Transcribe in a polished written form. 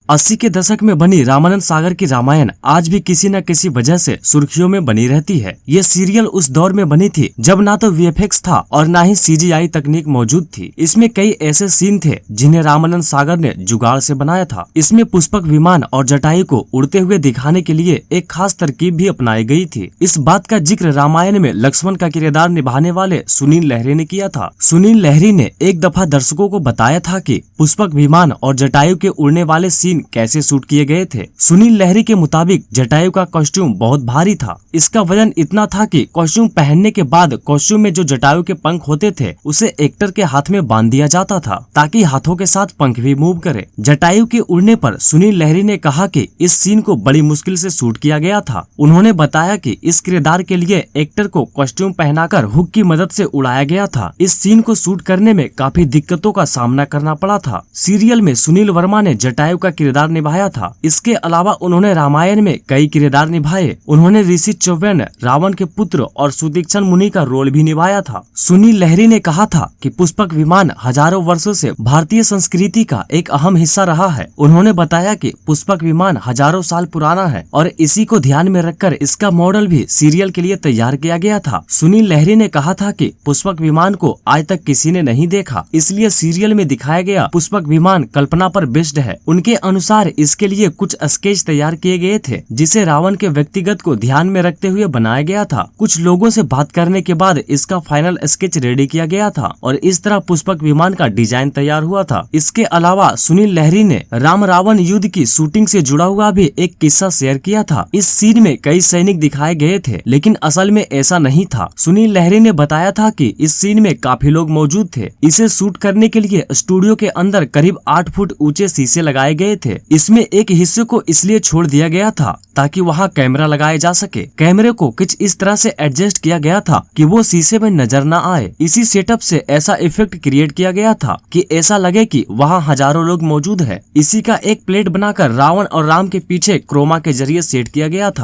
80 के दशक में बनी रामानंद सागर की रामायण आज भी किसी न किसी वजह से सुर्खियों में बनी रहती है। ये सीरियल उस दौर में बनी थी जब ना तो वीएफएक्स था और ना ही सीजीआई तकनीक मौजूद थी। इसमें कई ऐसे सीन थे जिन्हें रामानंद सागर ने जुगाड़ से बनाया था। इसमें पुष्पक विमान और जटायु को उड़ते हुए दिखाने के लिए एक खास तरकीब भी अपनाई गई थी। इस बात का जिक्र रामायण में लक्ष्मण का किरदार निभाने वाले सुनील लहरी ने किया था। सुनील लहरी ने एक दफा दर्शकों को बताया था कि पुष्पक विमान और जटायु के उड़ने वाले सीन कैसे शूट किए गए थे। सुनील लहरी के मुताबिक जटायु का कॉस्ट्यूम बहुत भारी था। इसका वजन इतना था कि कॉस्ट्यूम पहनने के बाद कॉस्ट्यूम में जो जटायु के पंख होते थे उसे एक्टर के हाथ में बांध दिया जाता था ताकि हाथों के साथ पंख भी मूव करे। जटायु के उड़ने पर सुनील लहरी ने कहा कि इस सीन को बड़ी मुश्किल से शूट किया गया था। उन्होंने बताया कि इस किरदार के लिए एक्टर को कॉस्ट्यूम पहनाकर हुक की मदद से उड़ाया गया था। इस सीन को शूट करने में काफी दिक्कतों का सामना करना पड़ा था। सीरियल में सुनील वर्मा ने जटायु का किरदार निभाया था। इसके अलावा उन्होंने रामायण में कई किरदार निभाए। उन्होंने ऋषि चौबेन, रावण के पुत्र और सुदीक्षण मुनि का रोल भी निभाया था। सुनील लहरी ने कहा था कि पुष्पक विमान हजारों वर्षों से भारतीय संस्कृति का एक अहम हिस्सा रहा है। उन्होंने बताया कि पुष्पक विमान हजारों साल पुराना है और इसी को ध्यान में रखकर इसका मॉडल भी सीरियल के लिए तैयार किया गया था। सुनील लहरी ने कहा था कि पुष्पक विमान को आज तक किसी ने नहीं देखा, इसलिए सीरियल में दिखाया गया पुष्पक विमान कल्पना पर बेस्ड है। उनके अनुसार इसके लिए कुछ स्केच तैयार किए गए थे जिसे रावण के व्यक्तिगत को ध्यान में रखते हुए बनाया गया था। कुछ लोगों से बात करने के बाद इसका फाइनल स्केच रेडी किया गया था और इस तरह पुष्पक विमान का डिजाइन तैयार हुआ था। इसके अलावा सुनील लहरी ने राम रावण युद्ध की शूटिंग से जुड़ा हुआ भी एक किस्सा शेयर किया था। इस सीन में कई सैनिक दिखाए गए थे लेकिन असल में ऐसा नहीं था। सुनील लहरी ने बताया था कि इस सीन में काफी लोग मौजूद थे। इसे शूट करने के लिए स्टूडियो के अंदर करीब 8 फुट ऊंचे शीशे लगाए गए थे। इसमें एक हिस्से को इसलिए छोड़ दिया गया था ताकि वहां कैमरा लगाया जा सके। कैमरे को कुछ इस तरह से एडजस्ट किया गया था कि वो शीशे में नजर न आए। इसी सेटअप से ऐसा इफेक्ट क्रिएट किया गया था कि ऐसा लगे कि वहां हजारों लोग मौजूद है। इसी का एक प्लेट बनाकर रावण और राम के पीछे क्रोमा के जरिए सेट किया गया था।